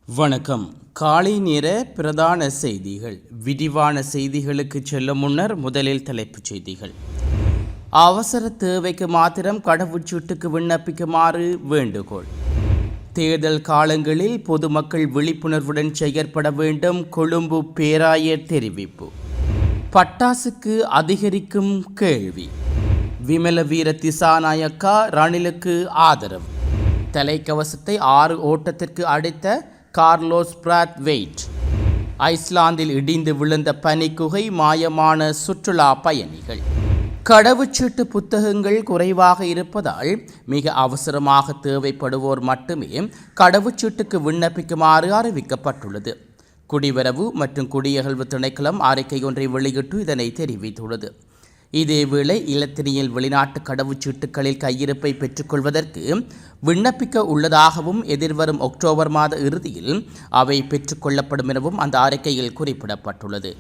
வணக்கம். காலை நேர பிரதான செய்திகள். விரிவான செய்திகளுக்கு செல்லும் முன்னர் முதலில் தலைப்புச் செய்திகள். அவசர தேவைக்கு மாத்திரம் கடவுச்சீட்டுக்கு விண்ணப்பிக்குமாறு வேண்டுகோள். தேர்தல் காலங்களில் பொதுமக்கள் விழிப்புணர்வுடன் செயற்பட வேண்டும். கொழும்பு பேராயர் தெரிவிப்பு. பட்டாசுக்கு அதிகரிக்கும் கேள்வி. விமல வீர திசாநாயக்கா ரணிலுக்கு ஆதரவு. தலைக்கவசத்தை 6 ஓட்டத்திற்கு அடித்த கார்லோஸ் பிராத்வெய்ட். ஐஸ்லாந்தில் இடிந்து விழுந்த பனிக்குகை, மாயமான சுற்றுலா பயணிகள். கடவுச்சீட்டு புத்தகங்கள் குறைவாக இருப்பதால் மிக அவசரமாக தேவைப்படுவோர் மட்டுமே கடவுச்சீட்டுக்கு விண்ணப்பிக்குமாறு அறிவிக்கப்பட்டுள்ளது. குடிவரவு மற்றும் குடியகழ்வு திணைக்களம் அறிக்கை ஒன்றை வெளியிட்டு இதனை தெரிவித்துள்ளது. இதேவேளை இலத்தினியில் வெளிநாட்டு கடவுச்சீட்டுகளில் கையிருப்பை பெற்றுக்கொள்வதற்கு விண்ணப்பிக்க உள்ளதாகவும் எதிர்வரும் அக்டோபர் மாத இறுதியில் அவை பெற்றுக்கொள்ளப்படும் எனவும் அந்த அறிக்கையில் குறிப்பிடப்பட்டுள்ளது.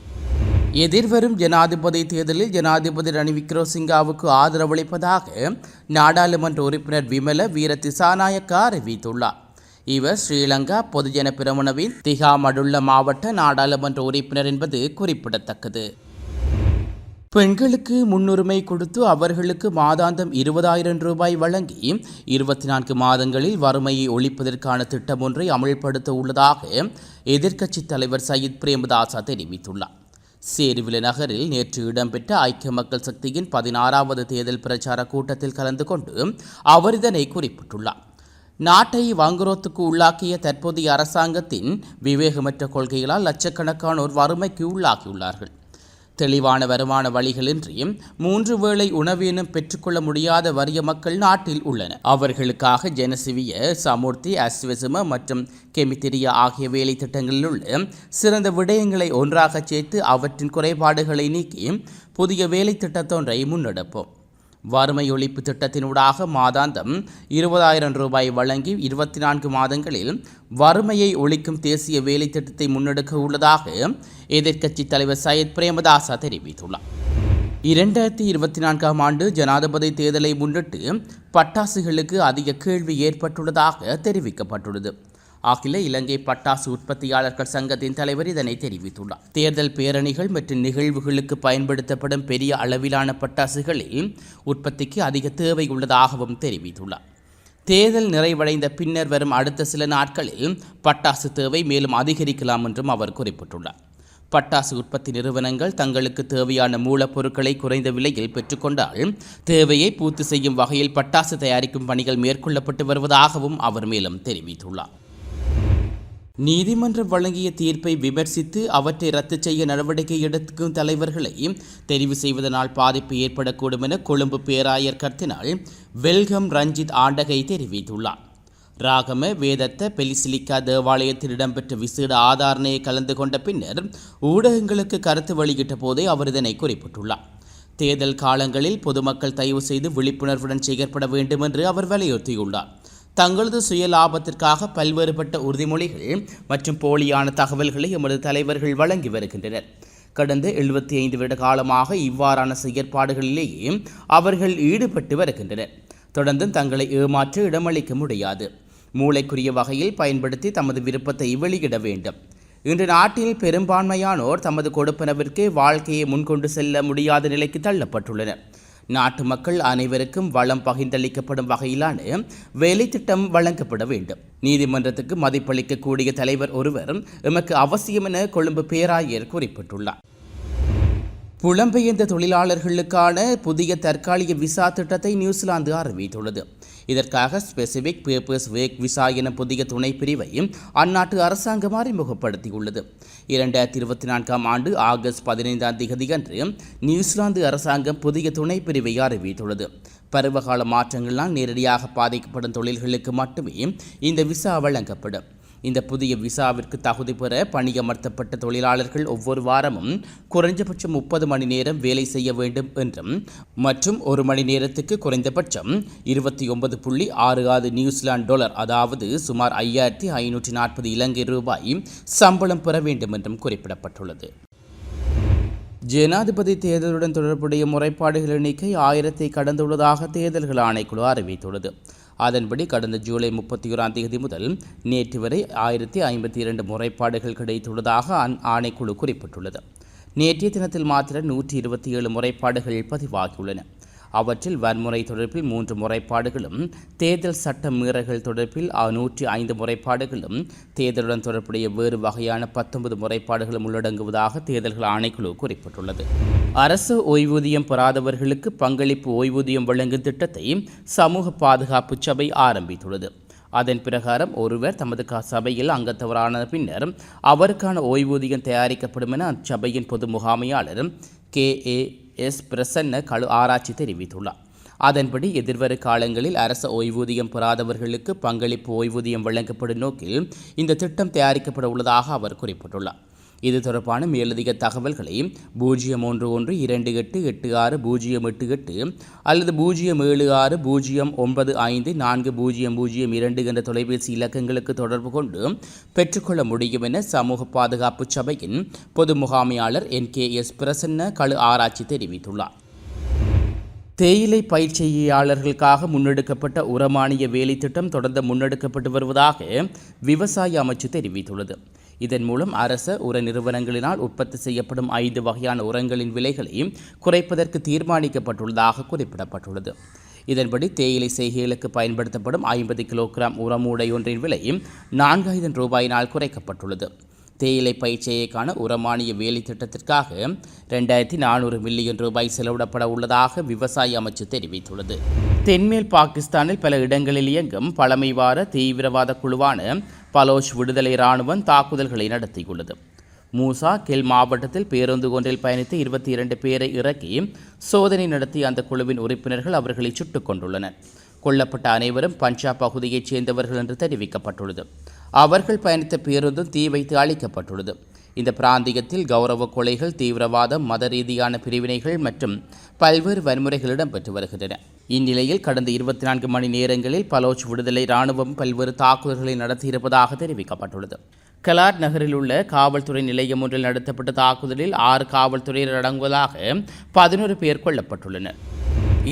எதிர்வரும் ஜனாதிபதி தேர்தலில் ஜனாதிபதி ரணில் விக்ரமசிங்கவுக்கு ஆதரவளிப்பதாக நாடாளுமன்ற உறுப்பினர் விமல வீர திசாநாயக்கா அறிவித்துள்ளார். இவர் ஸ்ரீலங்கா பொதுஜன பெரமுனவின் திகாமடுல்ல மாவட்ட நாடாளுமன்ற உறுப்பினர் என்பது குறிப்பிடத்தக்கது. பெண்களுக்கு முன்னுரிமை கொடுத்து அவர்களுக்கு மாதாந்தம் 20,000 ரூபாய் வழங்கி 24 மாதங்களில் வறுமையை ஒழிப்பதற்கான திட்டம் ஒன்றை அமல்படுத்த உள்ளதாக எதிர்க்கட்சித் தலைவர் சயித் பிரேமதாச தெரிவித்துள்ளார். சேருவில நகரில் நேற்று இடம்பெற்ற ஐக்கிய மக்கள் சக்தியின் 16வது தேர்தல் பிரச்சார கூட்டத்தில் கலந்து கொண்டு அவர் இதனை குறிப்பிட்டுள்ளார். நாட்டை வங்குரோத்துக்கு உள்ளாக்கிய தற்போதைய அரசாங்கத்தின் விவேகமற்ற கொள்கைகளால் லட்சக்கணக்கானோர் வறுமைக்கு உள்ளாகியுள்ளார்கள். தெளிவான வருமான வழிகளின்றி 3 வேளை உணவேனும் பெற்றுக்கொள்ள முடியாத வறிய மக்கள் நாட்டில் உள்ளனர். அவர்களுக்காக ஜனசிவிய, சமுர்த்தி, அஸ்வசம மற்றும் கெமித்திரியா ஆகிய வேலை திட்டங்களில் உள்ள சிறந்த விடயங்களை ஒன்றாக சேர்த்து அவற்றின் குறைபாடுகளை நீக்கி புதிய வேலை திட்டத்தொன்றை முன்னெடுப்போம். வறுமை ஒழிப்பு திட்டத்தினூடாக மாதாந்தம் 20,000 ரூபாய் வழங்கி 24 மாதங்களில் வறுமையை ஒழிக்கும் தேசிய வேலை திட்டத்தை முன்னெடுக்க உள்ளதாக எதிர்க்கட்சித் தலைவர் சயித் பிரேமதாச தெரிவித்துள்ளார். 2024ஆம் ஆண்டு ஜனாதிபதி தேர்தலை முன்னிட்டு பட்டாசுகளுக்கு அதிக கேள்வி ஏற்பட்டுள்ளதாக தெரிவிக்கப்பட்டுள்ளது. அகில இலங்கை பட்டாசு உற்பத்தியாளர்கள் சங்கத்தின் தலைவர் இதனை தெரிவித்துள்ளார். தேர்தல் பேரணிகள் மற்றும் நிகழ்வுகளுக்கு பயன்படுத்தப்படும் பெரிய அளவிலான பட்டாசுகளில் உற்பத்திக்கு அதிக தேவை உள்ளதாகவும் தெரிவித்துள்ளார். தேர்தல் நிறைவடைந்த பின்னர் வரும் அடுத்த சில நாட்களில் பட்டாசு தேவை மேலும் அதிகரிக்கலாம் என்றும் அவர் குறிப்பிட்டுள்ளார். பட்டாசு உற்பத்தி நிறுவனங்கள் தங்களுக்கு தேவையான மூலப்பொருட்களை குறைந்த விலையில் பெற்றுக்கொண்டால் தேவையை பூர்த்தி செய்யும் வகையில் பட்டாசு தயாரிக்கும் பணிகள் மேற்கொள்ளப்பட்டு வருவதாகவும் அவர் மேலும் தெரிவித்துள்ளார். நீதிமன்றம் வழங்கிய தீர்ப்பை விமர்சித்து அவற்றை ரத்து செய்ய நடவடிக்கை எடுக்கும் தலைவர்களை தெரிவு செய்வதனால் பாதிப்பு ஏற்படக்கூடும் என கொழும்பு பேராயர் கர்தினால் வெல்கம் ரஞ்சித் ஆண்டகை தெரிவித்துள்ளார். ராகம வேதத்த பெலிசிலிக்கா தேவாலயத்தில் இடம்பெற்ற விசேட ஆதாரணையை கலந்து கொண்ட பின்னர் ஊடகங்களுக்கு கருத்து வெளியிட்ட போதே அவர் இதனை குறிப்பிட்டுள்ளார். தேர்தல் காலங்களில் பொதுமக்கள் தயவு செய்து விழிப்புணர்வுடன் செயற்பட வேண்டும் என்று அவர் வலியுறுத்தியுள்ளார். தங்களது சுய லாபத்திற்காக பல்வேறுபட்ட உறுதிமொழிகள் மற்றும் போலியான தகவல்களை எமது தலைவர்கள் வழங்கி வருகின்றனர். கடந்த 75 வருட காலமாக இவ்வாறான செயற்பாடுகளிலேயே அவர்கள் ஈடுபட்டு வருகின்றனர். தொடர்ந்தும் தங்களை ஏமாற்ற இடமளிக்க முடியாது. மூளைக்குரிய வகையில் பயன்படுத்தி தமது விருப்பத்தை வெளியிட வேண்டும். இன்று நாட்டில் பெரும்பான்மையானோர் தமது கொடுப்பனவிற்கே வாழ்க்கையை முன்கொண்டு செல்ல முடியாத நிலைக்கு தள்ளப்பட்டுள்ளனர். நாட்டு மக்கள் அனைவருக்கும் வளம் பகிர்ந்தளிக்கப்படும் வகையிலான வேலை திட்டம் வழங்கப்பட வேண்டும். நீதிமன்றத்துக்கு மதிப்பளிக்கக்கூடிய தலைவர் ஒருவர் எமக்கு அவசியம் என கொழும்பு பேராயர் குறிப்பிட்டுள்ளார். புலம்பெயர்ந்த தொழிலாளர்களுக்கான புதிய தற்காலிக விசா திட்டத்தை நியூசிலாந்து அறிவித்துள்ளது. இதற்காக ஸ்பெசிபிக் பேப்பர்ஸ் வேக் விசா என புதிய துணை பிரிவை அந்நாட்டு அரசாங்கம் அறிமுகப்படுத்தியுள்ளது. 2024ஆம் ஆண்டு ஆகஸ்ட் 15ஆம் தேதியன்று நியூசிலாந்து அரசாங்கம் புதிய துணை பிரிவை அறிவித்துள்ளது. பருவகால மாற்றங்களால் நேரடியாக பாதிக்கப்படும் தொழில்களுக்கு மட்டுமே இந்த விசா வழங்கப்படும். இந்த புதிய விசாவிற்கு தகுதி பெற பணியமர்த்தப்பட்ட தொழிலாளர்கள் ஒவ்வொரு வாரமும் குறைந்தபட்சம் 30 மணி நேரம் வேலை செய்ய வேண்டும் என்றும் மற்றும் 1 மணி நேரத்துக்கு குறைந்தபட்சம் 29.66 நியூசிலாந்து டாலர் அதாவது சுமார் 5,540 இலங்கை ரூபாய் சம்பளம் பெற வேண்டும் என்றும் குறிப்பிடப்பட்டுள்ளது. ஜனாதிபதி தேர்தலுடன் தொடர்புடைய முறைப்பாடுகள் எண்ணிக்கை 1000 கடந்துள்ளதாக தேர்தல்கள் ஆணைக்குழு அறிவித்துள்ளது. அதன்படி கடந்த ஜூலை 31ஆம் தேதி முதல் நேற்று வரை 1052 முறைப்பாடுகள் கிடைத்துள்ளதாக ஆணைக்குழு குறிப்பிட்டுள்ளது. நேற்றைய தினத்தில் மாத்திரம் 127 முறைப்பாடுகள் பதிவாகியுள்ளன. அவற்றில் வன்முறை தொடர்பில் 3 முறைப்பாடுகளும், தேர்தல் சட்ட மீறல்கள் தொடர்பில் 105 முறைப்பாடுகளும், தேர்தலுடன் தொடர்புடைய வேறு வகையான 19 முறைப்பாடுகளும் உள்ளடங்குவதாக தேர்தல்கள் ஆணைக்குழு குறிப்பிட்டுள்ளது. அரசு ஓய்வூதியம் பெறாதவர்களுக்கு பங்களிப்பு ஓய்வூதியம் வழங்கும் திட்டத்தை சமூக பாதுகாப்பு சபை ஆரம்பித்துள்ளது. அதன் பிரகாரம் ஒருவர் தமது சபையில் அங்கத்தவரான பின்னர் அவருக்கான ஓய்வூதியம் தயாரிக்கப்படும் என அச்சபையின் பொது முகாமையாளர் KAS பிரசன்ன ஆராய்ச்சி தெரிவித்துள்ளார். அதன்படி எதிர்வரும் காலங்களில் அரச ஓய்வூதியம் பெறாதவர்களுக்கு பங்களிப்பு ஓய்வூதியம் வழங்கப்படும் நோக்கில் இந்த திட்டம் தயாரிக்கப்பட உள்ளதாக அவர் குறிப்பிட்டுள்ளார். இது தொடர்பான மேலதிக தகவல்களை 01328868088 அல்லது 07609540002 என்ற தொலைபேசி இலக்கங்களுக்கு தொடர்பு கொண்டு பெற்றுக்கொள்ள முடியும் என சமூக பாதுகாப்பு சபையின் பொது முகாமையாளர் NKS பிரசன்ன ஆராய்ச்சி தெரிவித்துள்ளார். தேயிலை பயிற்சியாளர்களுக்காக முன்னெடுக்கப்பட்ட உரமானிய வேலை திட்டம் தொடர்ந்து முன்னெடுக்கப்பட்டு வருவதாக விவசாய அமைச்சு தெரிவித்துள்ளது. இதன் மூலம் அரச உர நிறுவனங்களினால் உற்பத்தி செய்யப்படும் 5 வகையான உரங்களின் விலைகளை குறைப்பதற்கு தீர்மானிக்கப்பட்டுள்ளதாக குறிப்பிடப்பட்டுள்ளது. இதன்படி தேயிலை செய்கைகளுக்கு பயன்படுத்தப்படும் 50 கிலோகிராம் உரமூடை ஒன்றின் விலை 4000 ரூபாயினால் குறைக்கப்பட்டுள்ளது. தேயிலை பயிற்சியைக்கான உரமானிய வேலை திட்டத்திற்காக 2400 மில்லியன் ரூபாய் செலவிடப்பட உள்ளதாக விவசாய அமைச்சு தெரிவித்துள்ளது. தென்மேல் பாகிஸ்தானில் பல இடங்களில் இயங்கும் பழமைவாத தீவிரவாத குழுவான பலோச் விடுதலை இராணுவம் தாக்குதல்களை நடத்தியுள்ளது. மூசா கெல் மாவட்டத்தில் பேருந்து ஒன்றில் பயணித்து 22 பேரை இறக்கி சோதனை நடத்தி அந்த குழுவின் உறுப்பினர்கள் அவர்களை சுட்டுக் கொண்டுள்ளனர். கொல்லப்பட்ட அனைவரும் பஞ்சாப் பகுதியைச் சேர்ந்தவர்கள் என்று தெரிவிக்கப்பட்டுள்ளது. அவர்கள் பயணித்த பேருந்தும் தீ வைத்து அழிக்கப்பட்டுள்ளது. இந்த பிராந்தியத்தில் கௌரவ கொலைகள், தீவிரவாதம், மத ரீதியான பிரிவினைகள் மற்றும் பல்வேறு வன்முறைகள் இடம்பெற்று வருகின்றன. இந்நிலையில் கடந்த 24 மணி நேரங்களில் பலோச் விடுதலை இராணுவம் பல்வேறு தாக்குதல்களை நடத்தியிருப்பதாக தெரிவிக்கப்பட்டுள்ளது. கலாட் நகரில் உள்ள காவல்துறை நிலையம் ஒன்றில் நடத்தப்பட்ட தாக்குதலில் 6 காவல்துறையினர் அடங்குவதாக 11 பேர் கொல்லப்பட்டுள்ளனர்.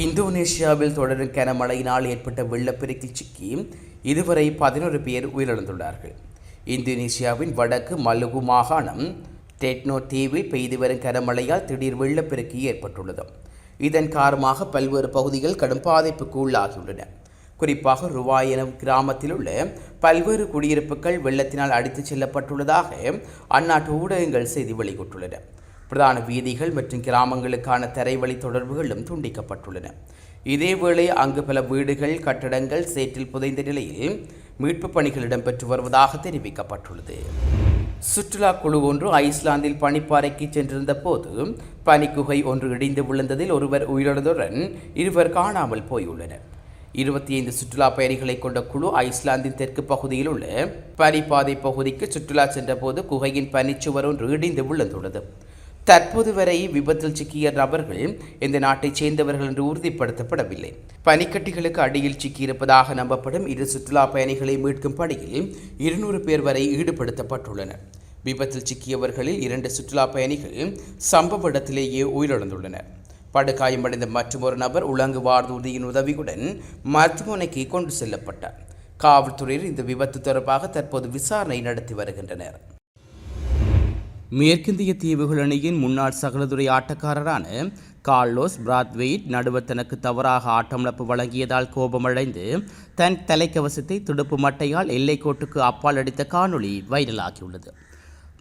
இந்தோனேஷியாவில் தொடரும் கனமழையினால் ஏற்பட்ட வெள்ளப்பெருக்கில் சிக்கி இதுவரை 11 பேர் உயிரிழந்துள்ளார்கள். இந்தோனேஷியாவின் வடக்கு மலுகு மாகாணம் டெட்னோ தீவில் பெய்து வரும் கனமழையால் திடீர் வெள்ளப்பெருக்கு ஏற்பட்டுள்ளது. இதன் காரணமாக பல்வேறு பகுதிகள் கடும் பாதிப்புக்கு உள்ளாகியுள்ளன. குறிப்பாக ருவாய் எனும் கிராமத்தில் உள்ள பல்வேறு குடியிருப்புகள் வெள்ளத்தினால் அடித்துச் செல்லப்பட்டுள்ளதாக அந்நாட்டு ஊடகங்கள் செய்தி வெளியிட்டுள்ளன. பிரதான வீதிகள் மற்றும் கிராமங்களுக்கான தரைவழி தொடர்புகளும் துண்டிக்கப்பட்டுள்ளன. இதேவேளை அங்கு பல வீடுகள், கட்டடங்கள் சேற்றில் புதைந்த நிலையில் மீட்பு பணிகள் இடம்பெற்று வருவதாக தெரிவிக்கப்பட்டுள்ளது. சுற்றுலா குழு ஒன்று ஐஸ்லாந்தில் பனிப்பாறைக்கு சென்றிருந்த போது பனிக்குகை ஒன்று இடிந்து விழுந்ததில் ஒருவர் உயிரிழந்ததுடன் 2 காணாமல் போயுள்ளனர். 25 சுற்றுலா பயணிகளை கொண்ட குழு ஐஸ்லாந்தின் தெற்கு பகுதியில் உள்ள பனிப்பாதை பகுதிக்கு சுற்றுலா சென்ற போது குகையின் பனிச்சுவர் ஒன்று இடிந்து விழுந்துள்ளது. தற்போது வரை விபத்தில் சிக்கிய நபர்கள் இந்த நாட்டைச் சேர்ந்தவர்கள் என்று உறுதிப்படுத்தப்படவில்லை. பனிக்கட்டிகளுக்கு அடியில் சிக்கியிருப்பதாக நம்பப்படும் 2 சுற்றுலா பயணிகளை மீட்கும் பணியில் 200 பேர் வரை ஈடுபடுத்தப்பட்டுள்ளனர். விபத்தில் சிக்கியவர்களில் 2 சுற்றுலா பயணிகள் சம்பவ இடத்திலேயே உயிரிழந்துள்ளனர். படுகாயமடைந்த மற்றொரு நபர் உலங்கு வார்தூதியின் உதவியுடன் மருத்துவமனைக்கு கொண்டு செல்லப்பட்டார். காவல்துறையினர் இந்த விபத்து தொடர்பாக தற்போது விசாரணை நடத்தி வருகின்றனர். மேற்கிந்திய தீவுகள் அணியின் முன்னாள் சகலதுறை ஆட்டக்காரரான கார்லோஸ் பிராத்வெயிட் நடுவர் தனக்கு தவறாக ஆட்டமிழப்பு வழங்கியதால் கோபமடைந்து தன் தலைக்கவசத்தை துடுப்பு மட்டையால் எல்லைக்கோட்டுக்கு அப்பால் அடித்த காணொளி வைரலாகியுள்ளது.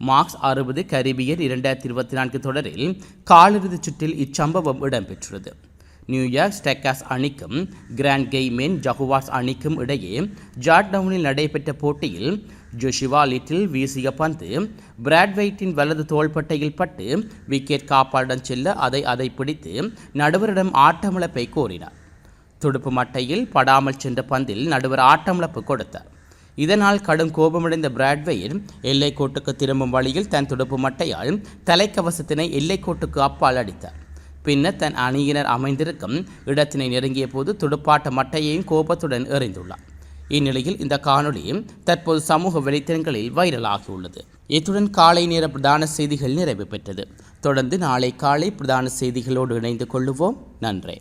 மார்க்ஸ் 60 கரிபியன் 2024 தொடரில் காலிறுதிச் சுற்றில் இச்சம்பவம் இடம்பெற்றுள்ளது. நியூயார்க் ஸ்டெக்காஸ் அணிக்கும் கிராண்ட் கெய்மென் ஜகுவார்ஸ் அணிக்கும் இடையே ஜார்டவுனில் நடைபெற்ற போட்டியில் ஜோஷுவா லிட்டில் வீசிய பந்து பிராட்வைட்டின் வலது தோள்பட்டையில் பட்டு விக்கெட் காப்பாளரிடம் செல்ல அதை பிடித்து நடுவரிடம் ஆட்டமிழப்பை கோரினார். துடுப்பு மட்டையில் படாமல் சென்ற பந்தில் நடுவர் ஆட்டமிழப்பு கொடுத்தார். இதனால் கடும் கோபமடைந்த பிராட்வைட் எல்லைக்கோட்டுக்கு திரும்பும் வழியில் தன் துடுப்பு மட்டையால் தலைக்கவசத்தினை எல்லைக்கோட்டுக்கு அப்பால் அடித்தார். பின்னர் தன் அணியினர் அமைந்திருக்கும் இடத்தினை நெருங்கிய போது துடுப்பாட்ட மட்டையையும் கோபத்துடன் எறிந்துள்ளார். இந்நிலையில் இந்த காணொளி தற்போது சமூக வலைத்தளங்களில் வைரலாகியுள்ளது. இத்துடன் காலை நேர பிரதான செய்திகள் நிறைவு பெற்றது. தொடர்ந்து நாளை காலை பிரதான செய்திகளோடு இணைந்து கொள்ளுவோம். நன்றி.